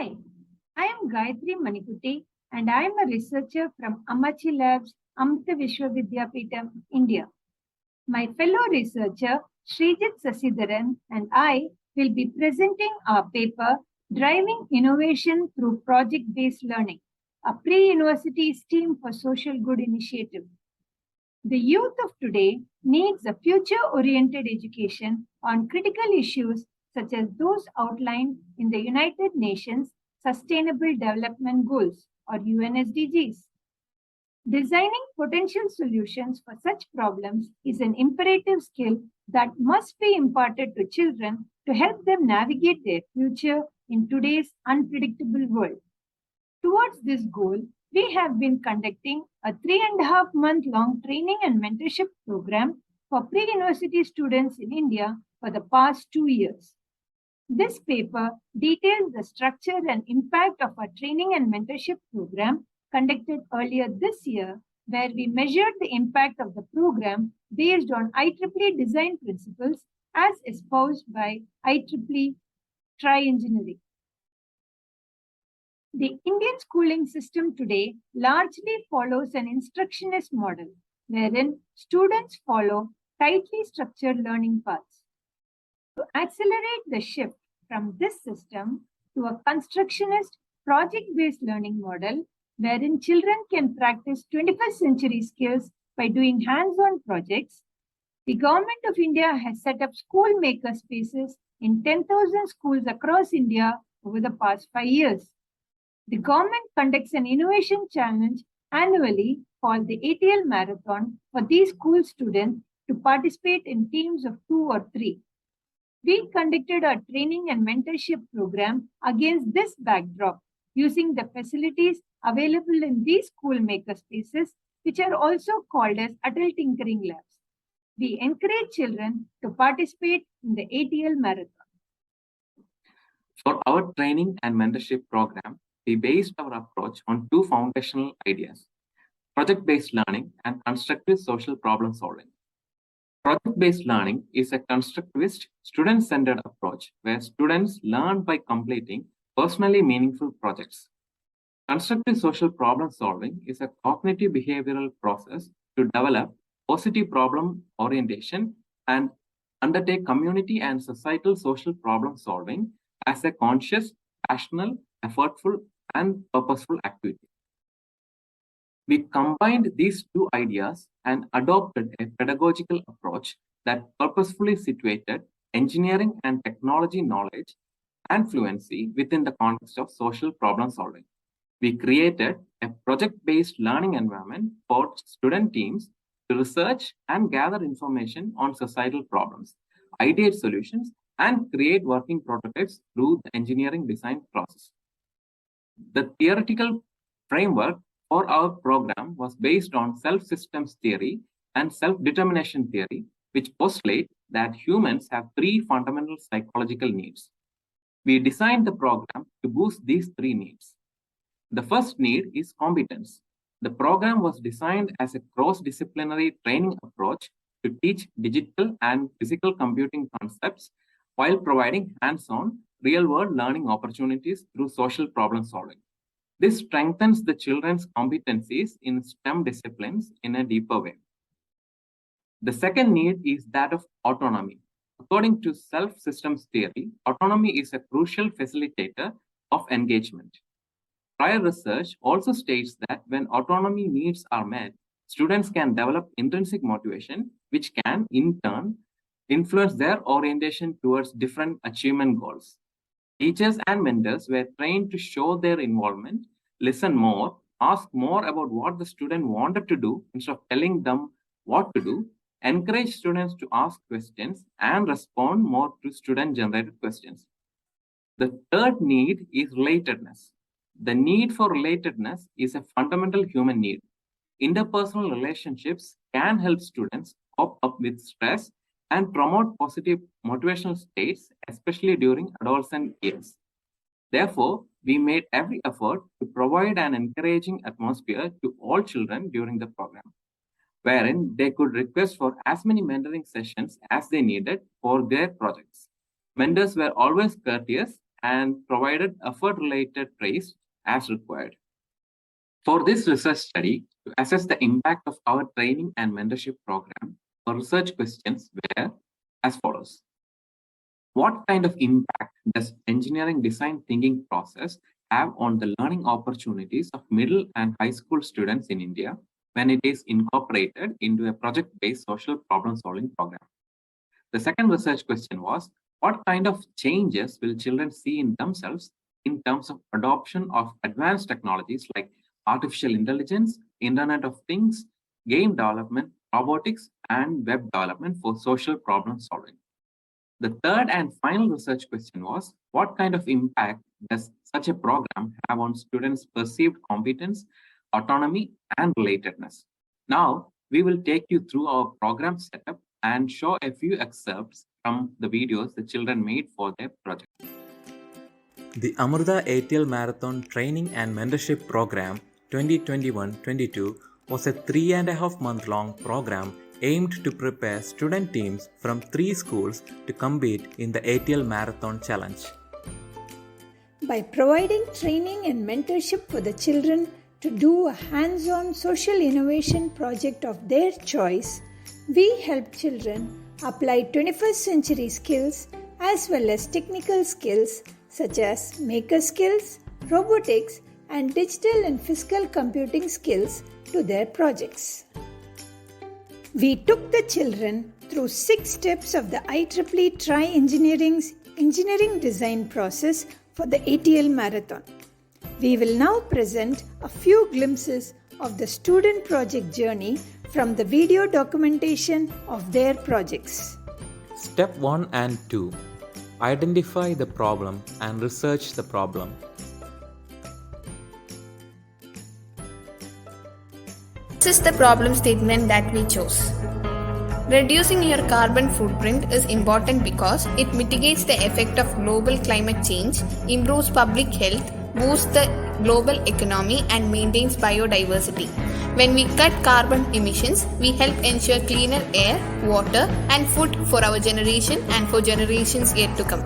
Hi, I am Gayathri Manikutty and I am a researcher from AMMACHI Labs, Amrita Vishwavidyapeetham, India. My fellow researcher, Sreejith Sasidharan, and I will be presenting our paper, Driving Innovation Through Project-Based Learning, a pre-university STEAM for social good initiative. The youth of today needs a future-oriented education on critical issues such as those outlined in the United Nations Sustainable Development Goals or UNSDGs. Designing potential solutions for such problems is an imperative skill that must be imparted to children to help them navigate their future in today's unpredictable world. Towards this goal, we have been conducting a 3.5-month-long training and mentorship program for pre-university students in India for the past 2 years. This paper details the structure and impact of our training and mentorship program conducted earlier this year, where we measured the impact of the program based on IEEE design principles as espoused by IEEE Tri-Engineering. The Indian schooling system today largely follows an instructionist model, wherein students follow tightly structured learning paths. To accelerate the shift from this system to a constructionist project-based learning model, wherein children can practice 21st century skills by doing hands-on projects, the Government of India has set up school maker spaces in 10,000 schools across India over the past 5 years. The government conducts an innovation challenge annually called the ATL Marathon for these school students to participate in teams of 2 or 3. We conducted our training and mentorship program against this backdrop, using the facilities available in these school maker spaces, which are also called as ATL Tinkering Labs. We encourage children to participate in the ATL Marathon. For our training and mentorship program, we based our approach on 2 foundational ideas: project-based learning and constructive social problem solving. Project-based learning is a constructivist, student-centered approach where students learn by completing personally meaningful projects. Constructive social problem solving is a cognitive behavioral process to develop positive problem orientation and undertake community and societal social problem solving as a conscious, rational, effortful, and purposeful activity. We combined these 2 ideas and adopted a pedagogical approach that purposefully situated engineering and technology knowledge and fluency within the context of social problem solving. We created a project-based learning environment for student teams to research and gather information on societal problems, ideate solutions, and create working prototypes through the engineering design process. The theoretical framework for our program was based on self-systems theory and self-determination theory, which postulate that humans have 3 fundamental psychological needs. We designed the program to boost these 3 needs. The first need is competence. The program was designed as a cross-disciplinary training approach to teach digital and physical computing concepts while providing hands-on, real-world learning opportunities through social problem solving. This strengthens the children's competencies in STEM disciplines in a deeper way. The second need is that of autonomy. According to self-systems theory, autonomy is a crucial facilitator of engagement. Prior research also states that when autonomy needs are met, students can develop intrinsic motivation, which can, in turn, influence their orientation towards different achievement goals. Teachers and mentors were trained to show their involvement, listen more, ask more about what the student wanted to do instead of telling them what to do, encourage students to ask questions, and respond more to student-generated questions. The third need is relatedness. The need for relatedness is a fundamental human need. Interpersonal relationships can help students cope up with stress and promote positive motivational states, especially during adolescent years. Therefore, we made every effort to provide an encouraging atmosphere to all children during the program, wherein they could request for as many mentoring sessions as they needed for their projects. Mentors were always courteous and provided effort-related praise as required. For this research study, to assess the impact of our training and mentorship program, our research questions were as follows. What kind of impact does engineering design thinking process have on the learning opportunities of middle and high school students in India when it is incorporated into a project-based social problem-solving program? The second research question was, what kind of changes will children see in themselves in terms of adoption of advanced technologies like artificial intelligence, Internet of Things, game development, robotics, and web development for social problem solving? The third and final research question was, what kind of impact does such a program have on students' perceived competence, autonomy, and relatedness? Now, we will take you through our program setup and show a few excerpts from the videos the children made for their project. The Amrita ATL Marathon Training and Mentorship Program 2021-22 was a 3.5-month-long program aimed to prepare student teams from 3 schools to compete in the ATL Marathon Challenge. By providing training and mentorship for the children to do a hands-on social innovation project of their choice, we help children apply 21st century skills as well as technical skills such as maker skills, robotics, and digital and physical computing skills to their projects. We took the children through 6 steps of the IEEE Try Engineering's engineering design process for the ATL Marathon. We will now present a few glimpses of the student project journey from the video documentation of their projects. Step 1 and 2. Identify the problem and research the problem. This is the problem statement that we chose. Reducing your carbon footprint is important because it mitigates the effect of global climate change, improves public health, boosts the global economy, and maintains biodiversity. When we cut carbon emissions, we help ensure cleaner air, water, and food for our generation and for generations yet to come.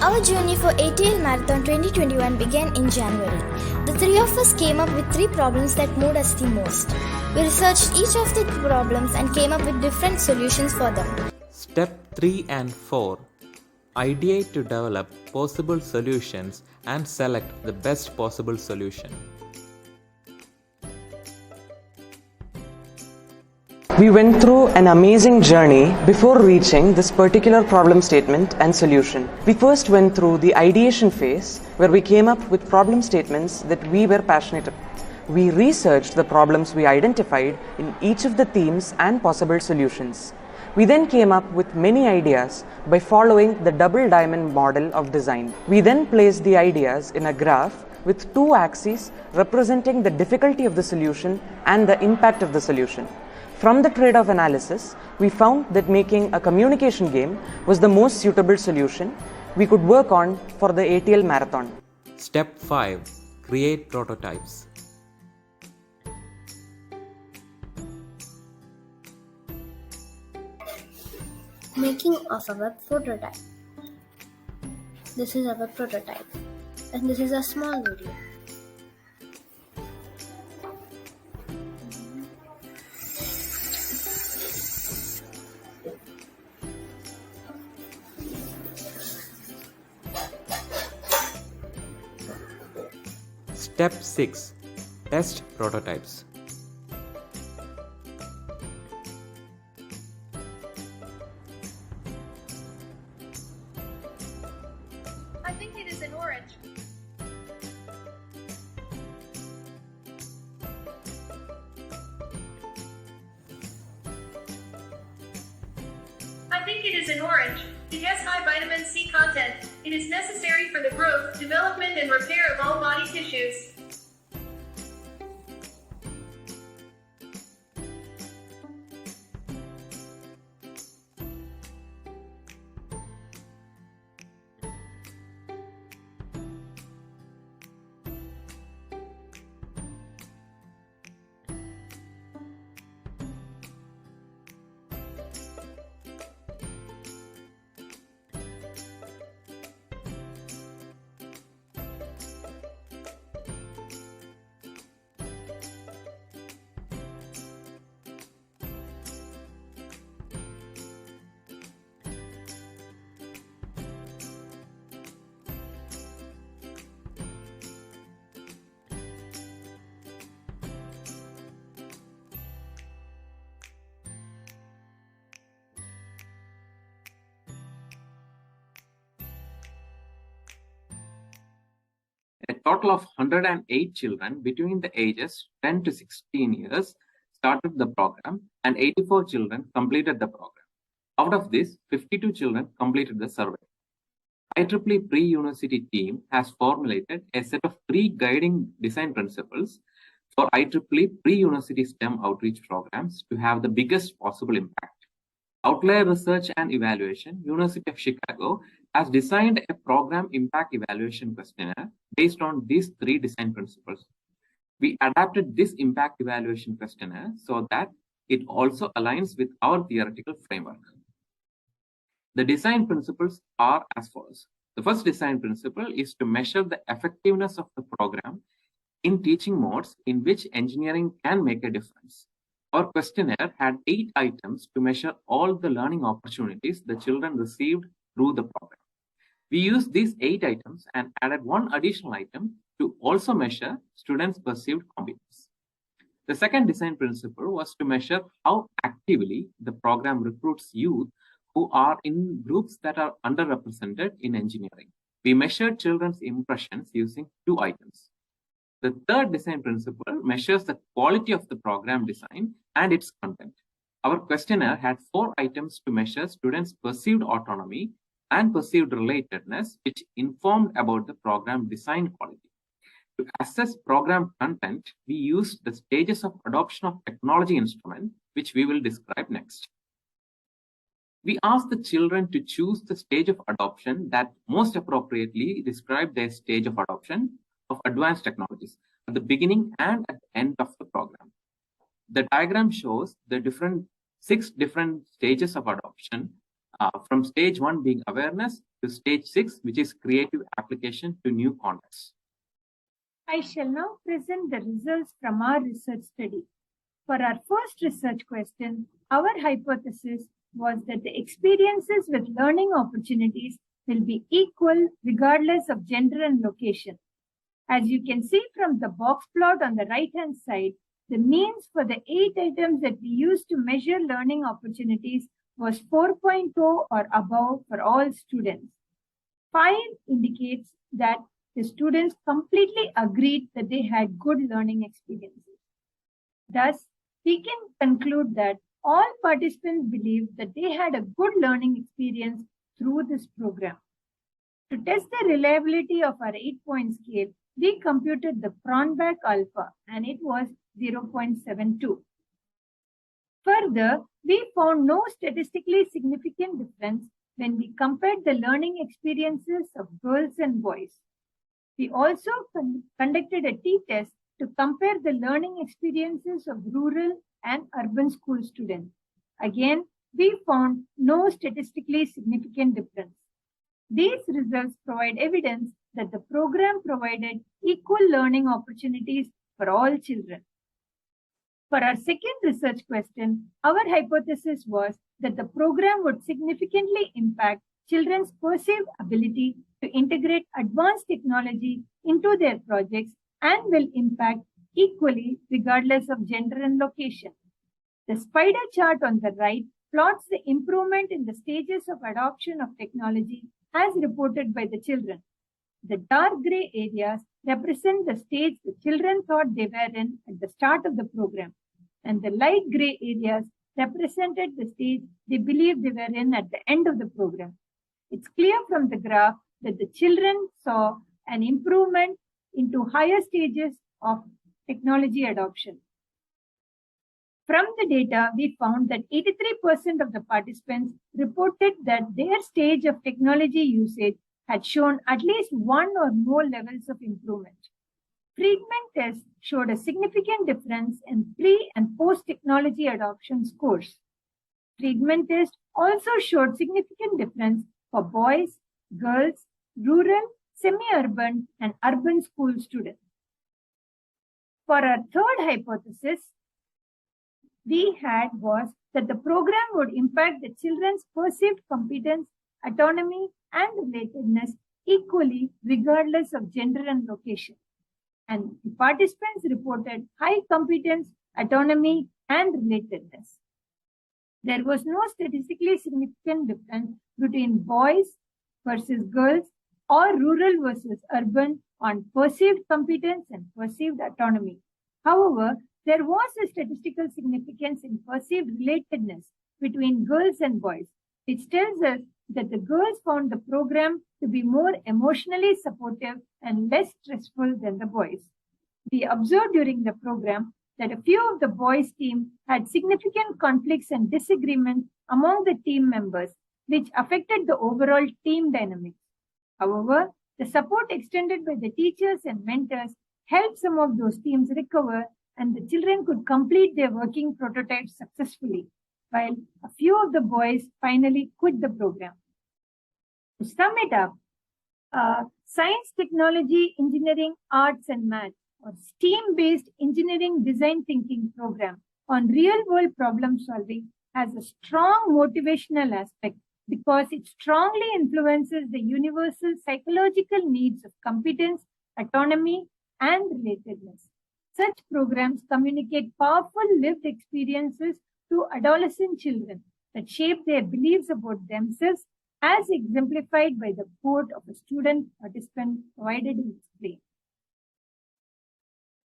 Our journey for ATL Marathon 2021 began in January. The 3 of us came up with 3 problems that moved us the most. We researched each of the problems and came up with different solutions for them. Step 3 and 4. Ideate to develop possible solutions and select the best possible solution. We went through an amazing journey before reaching this particular problem statement and solution. We first went through the ideation phase, where we came up with problem statements that we were passionate about. We researched the problems we identified in each of the themes and possible solutions. We then came up with many ideas by following the double diamond model of design. We then placed the ideas in a graph with 2 axes representing the difficulty of the solution and the impact of the solution. From the trade-off analysis, we found that making a communication game was the most suitable solution we could work on for the ATL Marathon. Step 5. Create prototypes. Making of our prototype. This is our prototype, and this is a small video. Step 6. Test prototypes. I think it is an orange. I think it is an orange. It has high vitamin C content. It is necessary for the growth, development, and repair of all body tissues. A total of 108 children between the ages 10 to 16 years started the program, and 84 children completed the program. Out of this, 52 children completed the survey. IEEE Pre-University team has formulated a set of 3 guiding design principles for IEEE Pre-University STEM outreach programs to have the biggest possible impact. Outlier Research and Evaluation, University of Chicago, has designed a program impact evaluation questionnaire based on these 3 design principles. We adapted this impact evaluation questionnaire so that it also aligns with our theoretical framework. The design principles are as follows. The first design principle is to measure the effectiveness of the program in teaching modes in which engineering can make a difference. Our questionnaire had 8 items to measure all the learning opportunities the children received through the program. We used these 8 items and added 1 additional item to also measure students' perceived competence. The second design principle was to measure how actively the program recruits youth who are in groups that are underrepresented in engineering. We measured children's impressions using 2 items. The third design principle measures the quality of the program design and its content. Our questionnaire had 4 items to measure students' perceived autonomy and perceived relatedness, which informed about the program design quality. To assess program content, we used the stages of adoption of technology instrument, which we will describe next. We asked the children to choose the stage of adoption that most appropriately described their stage of adoption of advanced technologies at the beginning and at the end of the program. The diagram shows the 6 different stages of adoption, from stage 1 being awareness to stage 6, which is creative application to new contexts. I shall now present the results from our research study. For our first research question, our hypothesis was that the experiences with learning opportunities will be equal regardless of gender and location. As you can see from the box plot on the right-hand side, the means for the 8 items that we used to measure learning opportunities was 4.0 or above for all students. 5 indicates that the students completely agreed that they had good learning experiences. Thus, we can conclude that all participants believed that they had a good learning experience through this program. To test the reliability of our 8-point scale, we computed the Cronbach alpha, and it was 0.72. Further, we found no statistically significant difference when we compared the learning experiences of girls and boys. We also conducted a t-test to compare the learning experiences of rural and urban school students. Again, we found no statistically significant difference. These results provide evidence that the program provided equal learning opportunities for all children. For our second research question, our hypothesis was that the program would significantly impact children's perceived ability to integrate advanced technology into their projects and will impact equally regardless of gender and location. The spider chart on the right plots the improvement in the stages of adoption of technology as reported by the children. The dark gray areas represent the stage the children thought they were in at the start of the program, and the light gray areas represented the stage they believed they were in at the end of the program. It's clear from the graph that the children saw an improvement into higher stages of technology adoption. From the data, we found that 83% of the participants reported that their stage of technology usage had shown at least 1 or more levels of improvement. Treatment tests showed a significant difference in pre- and post-technology adoption scores. Treatment tests also showed significant difference for boys, girls, rural, semi-urban, and urban school students. For our third hypothesis we had was that the program would impact the children's perceived competence, autonomy, and relatedness equally regardless of gender and location. And the participants reported high competence, autonomy, and relatedness. There was no statistically significant difference between boys versus girls or rural versus urban on perceived competence and perceived autonomy. However, there was a statistical significance in perceived relatedness between girls and boys, which tells us that the girls found the program to be more emotionally supportive and less stressful than the boys. We observed during the program that a few of the boys' team had significant conflicts and disagreements among the team members, which affected the overall team dynamics. However, the support extended by the teachers and mentors helped some of those teams recover, and the children could complete their working prototypes successfully, while a few of the boys finally quit the program. To sum it up, science, technology, engineering, arts, and math, or STEAM-based engineering design thinking program on real-world problem solving has a strong motivational aspect because it strongly influences the universal psychological needs of competence, autonomy, and relatedness. Such programs communicate powerful lived experiences to adolescent children that shape their beliefs about themselves, as exemplified by the quote of a student participant provided in this play.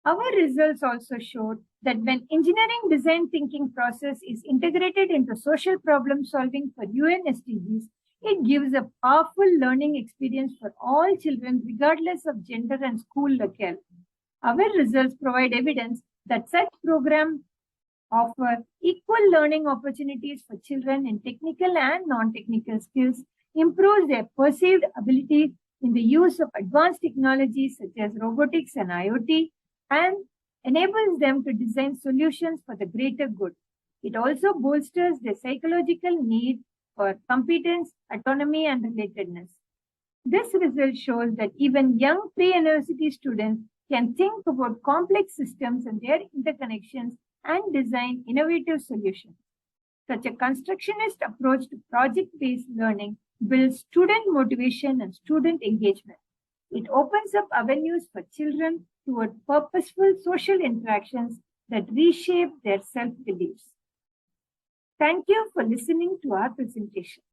Our results also showed that when engineering design thinking process is integrated into social problem solving for UN SDGs, it gives a powerful learning experience for all children regardless of gender and school locale. Our results provide evidence that such programs offer equal learning opportunities for children in technical and non-technical skills, improves their perceived ability in the use of advanced technologies such as robotics and IoT, and enables them to design solutions for the greater good. It also bolsters their psychological need for competence, autonomy, and relatedness. This result shows that even young pre-university students can think about complex systems and their interconnections and design innovative solutions. Such a constructionist approach to project-based learning builds student motivation and student engagement. It opens up avenues for children toward purposeful social interactions that reshape their self-beliefs. Thank you for listening to our presentation.